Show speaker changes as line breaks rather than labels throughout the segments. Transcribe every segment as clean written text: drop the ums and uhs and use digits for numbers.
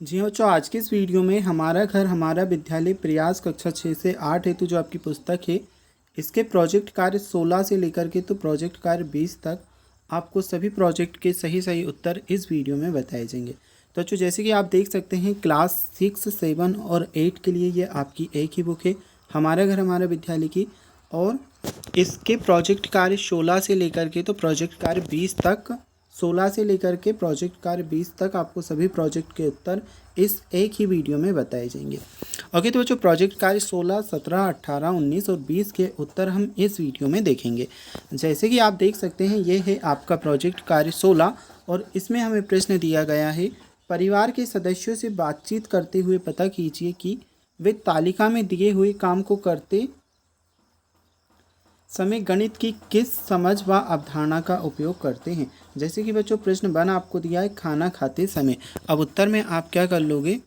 जी हाँ बच्चों, आज के इस वीडियो में हमारा घर हमारा विद्यालय प्रयास कक्षा 6 से 8 हेतु जो आपकी पुस्तक है, इसके प्रोजेक्ट कार्य 16 से लेकर के तो प्रोजेक्ट कार्य 20 तक आपको सभी प्रोजेक्ट के सही सही उत्तर इस वीडियो में बताए जाएंगे। तो बच्चों, जैसे कि आप देख सकते हैं, क्लास 6, 7 और 8 के लिए ये आपकी एक ही बुक है, हमारा घर हमारा विद्यालय की। और इसके प्रोजेक्ट कार्य 16 से लेकर के तो प्रोजेक्ट कार्य 20 तक, 16 से लेकर के प्रोजेक्ट कार्य 20 तक आपको सभी प्रोजेक्ट के उत्तर इस एक ही वीडियो में बताए जाएंगे। ओके, तो बच्चों प्रोजेक्ट कार्य 16, 17, 18, 19 और 20 के उत्तर हम इस वीडियो में देखेंगे। जैसे कि आप देख सकते हैं, ये है आपका प्रोजेक्ट कार्य 16 और इसमें हमें प्रश्न दिया गया है, परिवार के सदस्यों से बातचीत करते हुए पता कीजिए कि वे तालिका में दिए हुए काम को करते समय गणित की किस समझ व अवधारणा का उपयोग करते हैं। जैसे कि बच्चों प्रश्न 1 आपको दिया है, खाना खाते समय। अब उत्तर में आप क्या कर लोगे,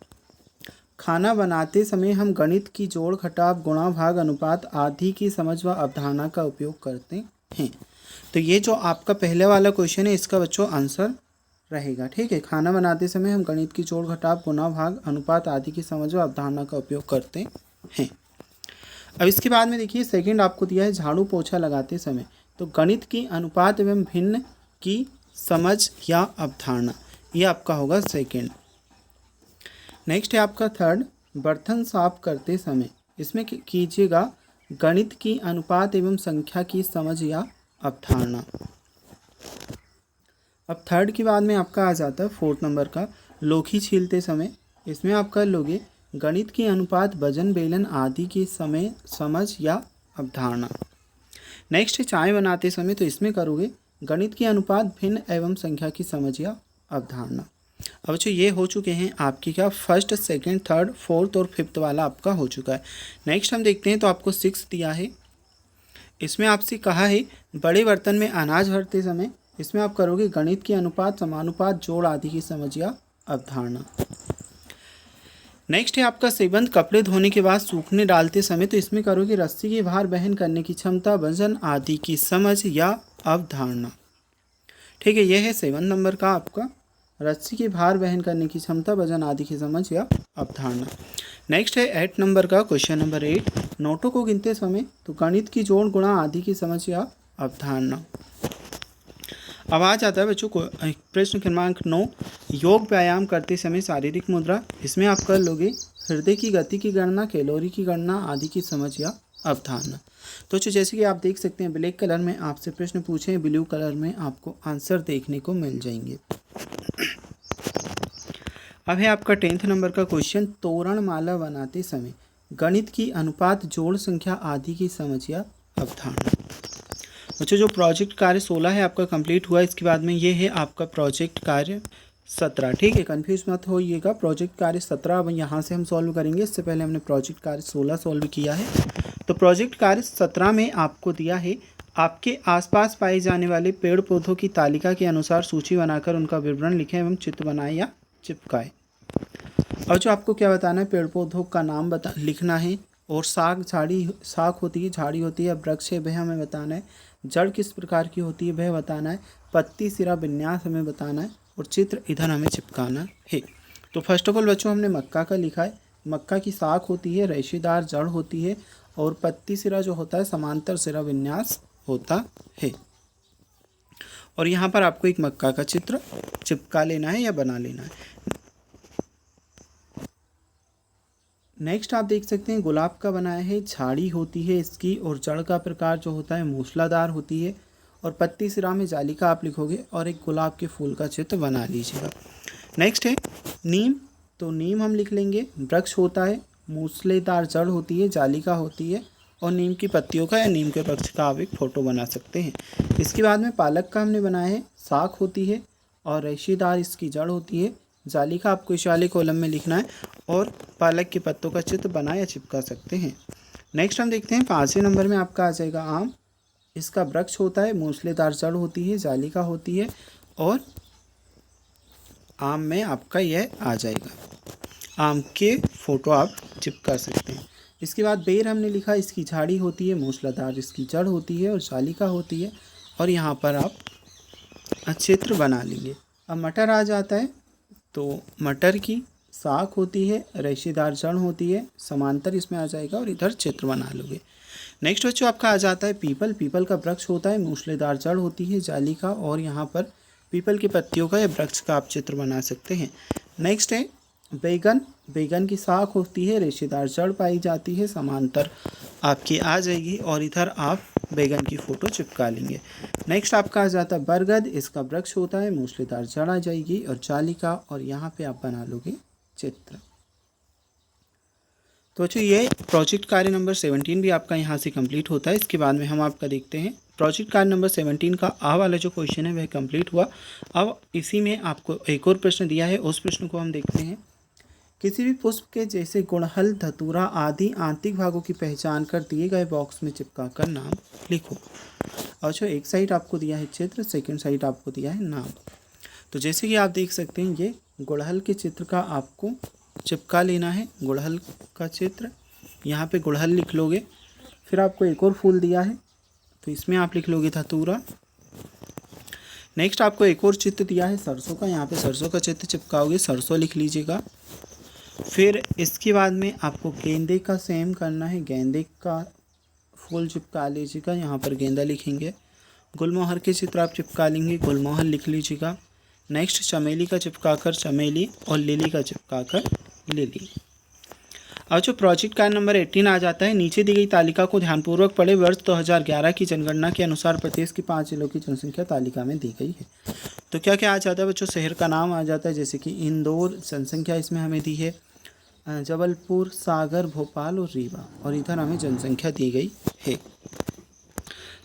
खाना बनाते समय हम गणित की जोड़ घटाव गुणा भाग अनुपात आदि की समझ व अवधारणा का उपयोग करते हैं। तो ये जो आपका पहले वाला क्वेश्चन है, इसका बच्चों आंसर रहेगा। ठीक है, खाना बनाते समय हम गणित की जोड़ घटाव गुणा भाग अनुपात आदि की समझ व अवधारणा का उपयोग करते हैं। अब इसके बाद में देखिए, सेकंड आपको दिया है, झाड़ू पोछा लगाते समय। तो गणित की अनुपात एवं भिन्न की समझ या अवधारणा, ये आपका होगा सेकंड। नेक्स्ट है आपका थर्ड, बर्तन साफ करते समय। इसमें कीजिएगा गणित की अनुपात एवं संख्या की समझ या अवधारणा। अब थर्ड के बाद में आपका आ जाता है फोर्थ नंबर का, लौकी छीलते समय। इसमें आप कर लोगे गणित की अनुपात वजन बेलन आदि की समय समझ या अवधारणा। नेक्स्ट है चाय बनाते समय। तो इसमें करोगे गणित की अनुपात भिन्न एवं संख्या की समझ या अवधारणा। अब बच्चों ये हो चुके हैं आपकी क्या, फर्स्ट, सेकंड, थर्ड, फोर्थ और फिफ्थ वाला आपका हो चुका है। नेक्स्ट हम देखते हैं, तो आपको 6 दिया है। इसमें आपसे कहा है बड़े बर्तन में अनाज भरते समय। इसमें आप करोगे गणित की अनुपात समानुपात जोड़ आदि की समझ या अवधारणा। नेक्स्ट है आपका 7, कपड़े धोने के बाद सूखने डालते समय। तो इसमें करोगे रस्सी के भार वहन करने की क्षमता वजन आदि की समझ या अवधारणा। ठीक है, यह है 7 नंबर का आपका, रस्सी के भार वहन करने की क्षमता वजन आदि की समझ या अवधारणा। नेक्स्ट है 8 नंबर का, क्वेश्चन नंबर 8, नोटों को गिनते समय। तो गणित की जोड़ गुणा आदि की समझ या अवधारणा। अब आ जाता है बच्चों को प्रश्न क्रमांक 9, योग व्यायाम करते समय शारीरिक मुद्रा। इसमें आप कर लोगे हृदय की गति की गणना, कैलोरी की गणना आदि की समझ या अवधारणा। तो जैसे कि आप देख सकते हैं, ब्लैक कलर में आपसे प्रश्न पूछे हैं, ब्लू कलर में आपको आंसर देखने को मिल जाएंगे। अब है आपका 10th नंबर का क्वेश्चन, तोरण माला बनाते समय गणित की अनुपात जोड़ संख्या आदि की समझ या अवधारणा। अच्छा, जो प्रोजेक्ट कार्य 16 है आपका कंप्लीट हुआ। इसके बाद में ये है आपका प्रोजेक्ट कार्य 17। ठीक है, कंफ्यूज मत होइएगा, प्रोजेक्ट कार्य 17 अब यहाँ से हम सॉल्व करेंगे। इससे पहले हमने प्रोजेक्ट कार्य 16 सॉल्व किया है। तो प्रोजेक्ट कार्य 17 में आपको दिया है, आपके आसपास पाए जाने वाले पेड़ पौधों की तालिका के अनुसार सूची बनाकर उनका विवरण लिखें एवं चित्र बनाएं या चिपकाएं। और जो आपको क्या बताना है, पेड़ पौधों का नाम लिखना है, और शाख होती है, झाड़ी होती है, वृक्ष है वह हमें बताना है, जड़ किस प्रकार की होती है वह बताना है, पत्ती सिरा विन्यास हमें बताना है, और चित्र इधर हमें चिपकाना है। तो फर्स्ट ऑफ ऑल बच्चों हमने मक्का का लिखा है। मक्का की शाख होती है, रेशेदार जड़ होती है, और पत्ती सिरा जो होता है समांतर सिरा विन्यास होता है। और यहाँ पर आपको एक मक्का का चित्र चिपका लेना है या बना लेना है। नेक्स्ट आप देख सकते हैं, गुलाब का बनाया है, झाड़ी होती है इसकी, और जड़ का प्रकार जो होता है मूसलाधार होती है, और पत्ती सिरा में जालिका आप लिखोगे, और एक गुलाब के फूल का चित्र बना लीजिएगा। नेक्स्ट है नीम। तो नीम हम लिख लेंगे, वृक्ष होता है, मूसलेदार जड़ होती है, जालिका होती है, और नीम की पत्तियों का या नीम के वृक्ष का आप एक फ़ोटो बना सकते हैं। इसके बाद में पालक का हमने बनाया है, शाख होती है, और रेशेदार इसकी जड़ होती है, जालिका आपको इस वाले कॉलम में लिखना है, और पालक के पत्तों का चित्र बना या चिपका सकते हैं। नेक्स्ट हम देखते हैं 5वें नंबर में आपका आ जाएगा आम। इसका वृक्ष होता है, मूसलेदार जड़ होती है, जालिका होती है, और आम में आपका यह आ जाएगा, आम के फोटो आप चिपका सकते हैं। इसके बाद बेर हमने लिखा, इसकी झाड़ी होती है, मूसलाधार इसकी जड़ होती है, और जालिका होती है, और यहाँ पर आप चित्र बना लेंगे। अब मटर आ जाता है। तो मटर की शाख होती है, रेशेदार जड़ होती है, समांतर इसमें आ जाएगा और इधर चित्र बना लोगे। नेक्स्ट बच्चों आपका आ जाता है पीपल। पीपल का वृक्ष होता है, मूसलेदार जड़ होती है जाली का, और यहाँ पर पीपल की पत्तियों का या वृक्ष का आप चित्र बना सकते हैं। नेक्स्ट है बैगन। बैगन की शाख होती है, रेशेदार जड़ पाई जाती है, समांतर आपकी आ जाएगी और इधर आप बैगन की फ़ोटो चिपका लेंगे। नेक्स्ट आपका आ जाता है बरगद। इसका वृक्ष होता है, मूसलेदार जड़ आ जाएगी और जाली का, और यहाँ पे आप बना लोगे चित्र। तो बच्चों ये प्रोजेक्ट कार्य नंबर 17 भी आपका यहाँ से कंप्लीट होता है। इसके बाद में हम आपका देखते हैं प्रोजेक्ट कार्य नंबर 17 का आ वाला जो क्वेश्चन है वह कंप्लीट हुआ। अब इसी में आपको एक और प्रश्न दिया है, उस प्रश्न को हम देखते हैं। किसी भी पुष्प के जैसे गुड़हल, धतूरा आदि आंतरिक भागों की पहचान कर दिए गए बॉक्स में चिपका कर नाम लिखो। और जो एक साइड आपको दिया है चित्र, सेकंड साइड आपको दिया है नाम। तो जैसे कि आप देख सकते हैं ये गुड़हल के चित्र का आपको चिपका लेना है, गुड़हल का चित्र। यहाँ पे गुड़हल लिख लोगे। फिर आपको एक और फूल दिया है तो इसमें आप लिख लोगे धतूरा। नेक्स्ट आपको एक और चित्र दिया है सरसों का, यहाँ पे सरसों का चित्र चिपकाओगे, सरसों लिख लीजिएगा। फिर इसके बाद में आपको गेंदे का सेम करना है, गेंदे का फूल चिपका लीजिएगा, यहाँ पर गेंदा लिखेंगे। गुलमोहर के चित्र आप चिपका लेंगे, गुलमोहर लिख लीजिएगा। नेक्स्ट चमेली का चिपका कर चमेली और लिली का चिपका कर लिली। अब जो प्रोजेक्ट कार्य नंबर 18 आ जाता है, नीचे दी गई तालिका को ध्यानपूर्वक पढ़े। वर्ष 2011 की जनगणना के अनुसार प्रदेश की 5 जिलों की जनसंख्या तालिका में दी गई है। तो क्या क्या आ जाता है बच्चों, शहर का नाम आ जाता है, जैसे कि इंदौर, जनसंख्या इसमें हमें दी है, जबलपुर, सागर, भोपाल और रीवा, और इधर हमें जनसंख्या दी गई है।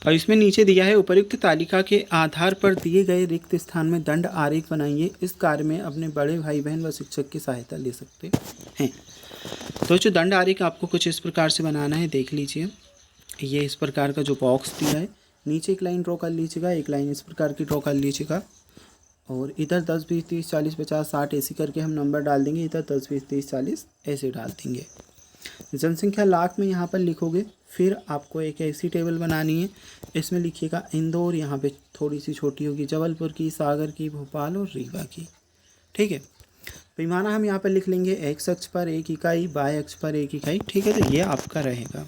और इसमें नीचे दिया है उपर्युक्त तालिका के आधार पर दिए गए रिक्त स्थान में दंड आरेख बनाइए। इस कार्य में अपने बड़े भाई बहन व शिक्षक की सहायता ले सकते हैं। तो जो दंड आरेख आपको कुछ इस प्रकार से बनाना है, देख लीजिए। ये इस प्रकार का जो बॉक्स दिया है, नीचे एक लाइन ड्रॉ कर लीजिएगा, एक लाइन इस प्रकार की ड्रॉ कर लीजिएगा, और इधर 10, 20, 30, 40, 50, 60 ऐसे करके हम नंबर डाल देंगे। इधर 10, 20, 30, 40 ऐसे डाल देंगे। जनसंख्या लाख में यहाँ पर लिखोगे। फिर आपको एक ऐसी टेबल बनानी है, इसमें लिखिएगा इंदौर, यहाँ पे थोड़ी सी छोटी होगी, जबलपुर की, सागर की, भोपाल और रीवा की। ठीक है, पैमाना हम यहाँ पर लिख लेंगे, एक्स अक्ष पर 1 इकाई, वाई अक्ष पर 1 इकाई। ठीक है, तो ये आपका रहेगा।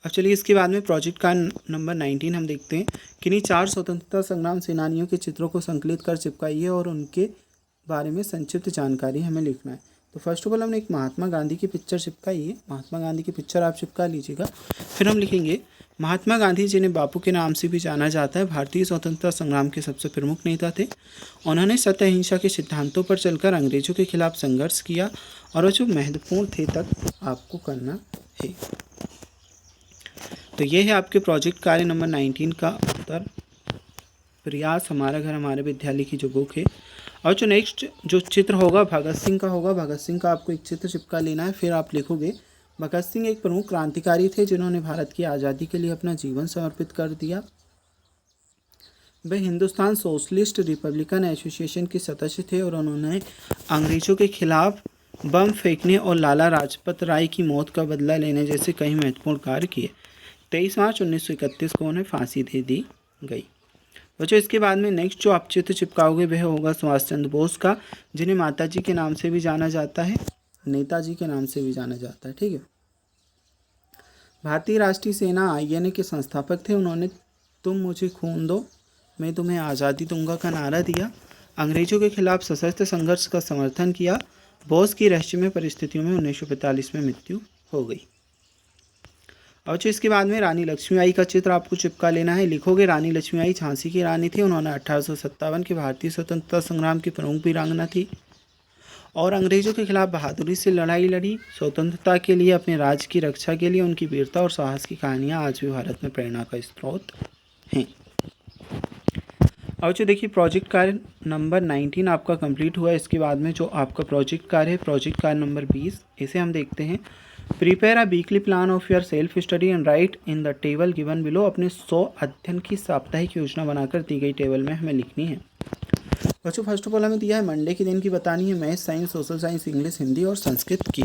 अब चलिए इसके बाद में प्रोजेक्ट का नंबर 19 हम देखते हैं। किन्हीं 4 स्वतंत्रता संग्राम सेनानियों के चित्रों को संकलित कर चिपकाइए और उनके बारे में संक्षिप्त जानकारी हमें लिखना है। तो फर्स्ट ऑफ ऑल हमने एक महात्मा गांधी की पिक्चर चिपकाई है, महात्मा गांधी की पिक्चर आप चिपका लीजिएगा। फिर हम लिखेंगे महात्मा गांधी जिन्हें बापू के नाम से भी जाना जाता है, भारतीय स्वतंत्रता संग्राम के सबसे प्रमुख नेता थे। उन्होंने सत्य अहिंसा के सिद्धांतों पर चलकर अंग्रेजों के खिलाफ संघर्ष किया, और जो महत्वपूर्ण थे तक आपको करना है। तो ये है आपके प्रोजेक्ट कार्य नंबर 19 का उत्तर। प्रयास हमारा घर हमारे विद्यालय की जो बुक है। और जो नेक्स्ट जो चित्र होगा भगत सिंह का होगा। भगत सिंह का आपको एक चित्र चिपका लेना है। फिर आप लिखोगे भगत सिंह एक प्रमुख क्रांतिकारी थे जिन्होंने भारत की आज़ादी के लिए अपना जीवन समर्पित कर दिया। वे हिंदुस्तान सोशलिस्ट रिपब्लिकन एसोसिएशन के सदस्य थे और उन्होंने अंग्रेज़ों के खिलाफ बम फेंकने और लाला लाजपत राय की मौत का बदला लेने जैसे कई महत्वपूर्ण कार्य किए। 23 मार्च 1931 को उन्हें फांसी दे दी गई। बच्चों इसके बाद में नेक्स्ट जो आप चित्र चिपकाओगे वह होगा सुभाष चंद्र बोस का, जिन्हें माताजी के नाम से भी जाना जाता है, नेताजी के नाम से भी जाना जाता है। ठीक है, भारतीय राष्ट्रीय सेना INA के संस्थापक थे। उन्होंने तुम मुझे खून दो मैं तुम्हें आज़ादी दूंगा का नारा दिया। अंग्रेजों के खिलाफ सशस्त्र संघर्ष का समर्थन किया। बोस की रहस्यमय परिस्थितियों में 1945 में मृत्यु हो गई। और जो इसके बाद में रानी लक्ष्मीबाई का चित्र आपको चिपका लेना है। लिखोगे रानी लक्ष्मीबाई झांसी की रानी थी। उन्होंने 1857 के भारतीय स्वतंत्रता संग्राम की प्रमुख वीरांगना थी और अंग्रेजों के खिलाफ बहादुरी से लड़ाई लड़ी। स्वतंत्रता के लिए अपने राज्य की रक्षा के लिए उनकी वीरता और साहस की कहानियाँ आज भी भारत में प्रेरणा का स्रोत हैं। और जो देखिए प्रोजेक्ट कार्य नंबर 19 आपका कंप्लीट हुआ। इसके बाद में जो आपका प्रोजेक्ट कार्य है प्रोजेक्ट कार्य नंबर 20, इसे हम देखते हैं। Prepare a weekly plan of your self study and right in the table given below. अपने 100 अध्ययन की साप्ताहिक योजना बनाकर दी गई टेबल में हमें लिखनी है। बच्चों फर्स्ट ऑफ ऑल हमें दिया है मंडे के दिन की बतानी है, math, science, social science, English, Hindi और संस्कृत की।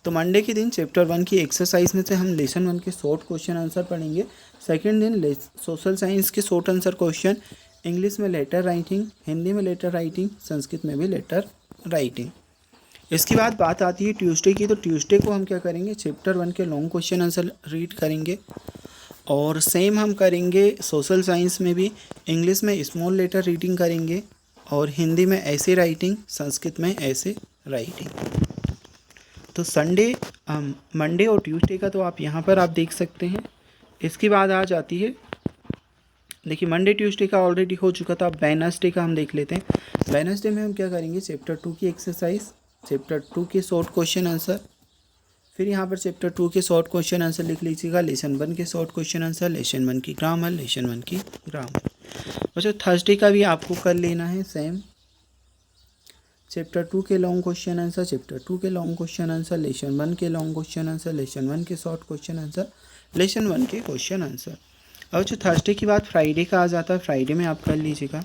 तो मंडे के दिन चैप्टर 1 की एक्सरसाइज में से हम लेसन 1 के शॉर्ट क्वेश्चन आंसर पढ़ेंगे। सेकेंड दिन सोशल साइंस के शॉर्ट आंसर क्वेश्चन, इंग्लिश में लेटर राइटिंग, हिंदी में लेटर राइटिंग, संस्कृत में भी लेटर राइटिंग। इसके बाद बात आती है ट्यूसडे की। तो ट्यूसडे को हम क्या करेंगे, चैप्टर 1 के लॉन्ग क्वेश्चन आंसर रीड करेंगे और सेम हम करेंगे सोशल साइंस में भी। इंग्लिश में स्मॉल लेटर रीडिंग करेंगे और हिंदी में ऐसे राइटिंग, संस्कृत में ऐसे राइटिंग। तो संडे, मंडे और ट्यूसडे का तो आप यहाँ पर आप देख सकते हैं। इसके बाद आ जाती है, देखिए मंडे ट्यूसडे का ऑलरेडी हो चुका था। अब वेडनेसडे का हम देख लेते हैं। वेडनेसडे में हम क्या करेंगे, चैप्टर 2 की एक्सरसाइज, चैप्टर 2 के शॉर्ट क्वेश्चन आंसर, फिर यहाँ पर चैप्टर 2 के शॉर्ट क्वेश्चन आंसर लिख लीजिएगा, लेसन 1 के शॉर्ट क्वेश्चन आंसर, लेसन 1 की ग्रामर, लेसन 1 की ग्रामर। बच्चों थर्सडे का भी आपको कर लेना है सेम, चैप्टर 2 के लॉन्ग क्वेश्चन आंसर, चैप्टर 2 के लॉन्ग क्वेश्चन आंसर, लेसन 1 के लॉन्ग क्वेश्चन आंसर, लेसन 1 के शॉर्ट क्वेश्चन आंसर, लेसन 1 के क्वेश्चन आंसर। और जो थर्सडे के बाद फ्राइडे का आ जाता है, फ्राइडे में आप कर लीजिएगा।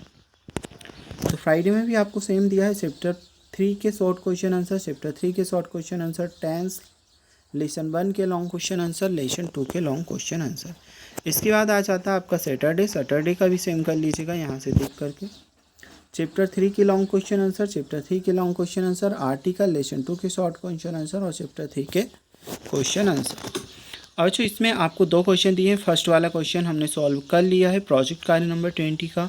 तो फ्राइडे में भी आपको सेम दिया है, चैप्टर 3 के शॉर्ट क्वेश्चन आंसर, चैप्टर 3 के short question answer, tense, lesson 1 के लॉन्ग क्वेश्चन आंसर, लेसन 2 के लॉन्ग क्वेश्चन आंसर। इसके बाद आ जाता है आपका सैटरडे, सैटरडे का भी सेम कर लीजिएगा यहाँ से देख करके, चैप्टर 3 के लॉन्ग क्वेश्चन आंसर, चैप्टर 3 के long question answer, article, lesson 2 के शॉर्ट क्वेश्चन आंसर और चैप्टर 3 के क्वेश्चन आंसर। और जो इसमें आपको 2 क्वेश्चन दिए हैं, फर्स्ट वाला क्वेश्चन हमने सॉल्व कर लिया है, प्रोजेक्ट कार्य नंबर 20 का।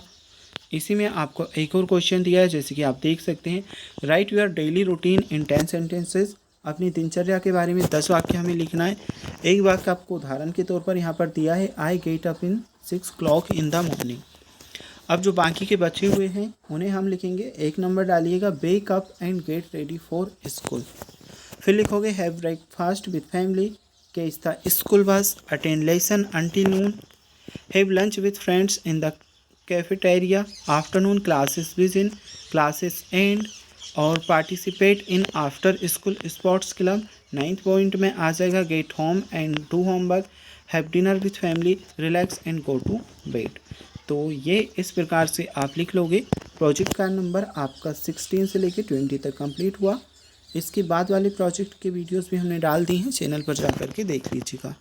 इसी में आपको एक और क्वेश्चन दिया है, जैसे कि आप देख सकते हैं, right your daily routine in 10 sentences. अपनी दिनचर्या के बारे में 10 वाक्य हमें लिखना है। एक वाक्य आपको उदाहरण के तौर पर यहाँ पर दिया है, I get up in 6 o'clock in the morning. अब जो बाकी के बचे हुए हैं उन्हें हम लिखेंगे, एक नंबर डालिएगा, wake up and get ready for school. फिर लिखोगे, have breakfast with family, catch the school bus, attend lesson until noon, have lunch with friends in the cafeteria, afternoon classes begin, classes end, और participate in after school sports club. 9th point में आ जाएगा, get home and do homework, have dinner with family, relax and go to bed. तो ये इस प्रकार से आप लिख लोगे। प्रोजेक्ट का नंबर आपका 16 से लेकर 20 तक कंप्लीट हुआ। इसके बाद वाले प्रोजेक्ट के वीडियोस भी हमने डाल दी हैं, चैनल पर जा कर के देख लीजिएगा।